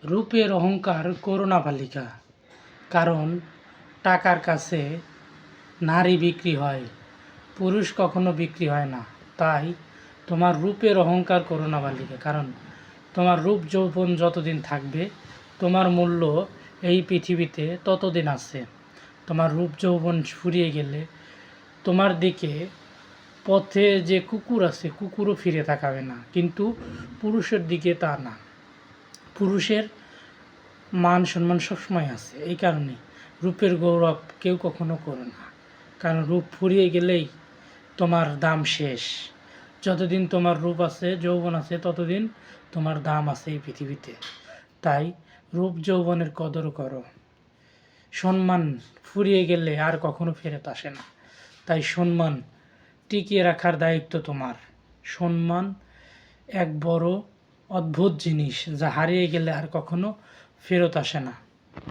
রূপের অহংকার করো না বালিকা, কারণ টাকার কাছে নারী বিক্রি হয়, পুরুষ কখনো বিক্রি হয় না। তাই তোমার রূপের অহংকার করো না বালিকা, কারণ তোমার রূপ যৌবন যতদিন থাকবে তোমার মূল্য এই পৃথিবীতে ততদিন আছে। তোমার রূপ যৌবন ফুরিয়ে গেলে তোমার দিকে পথে যে কুকুর আছে কুকুরও ফিরে তাকাবে না, কিন্তু পুরুষের দিকে তা না। পুরুষের মান সম্মান সবসময় আছে। এই কারণে রূপের গৌরব কেউ কখনো করো না, কারণ রূপ ফুরিয়ে গেলেই তোমার দাম শেষ। যতদিন তোমার রূপ আছে যৌবন আছে ততদিন তোমার দাম আছে এই পৃথিবীতে। তাই রূপ যৌবনের কদর করো। সম্মান ফুরিয়ে গেলে আর কখনো ফেরত আসে না, তাই সম্মান টিকিয়ে রাখার দায়িত্ব তোমার। সম্মান এক বড় অদ্ভুত জিনিস, যা হারিয়ে গেলে আর কখনো ফেরত আসে না।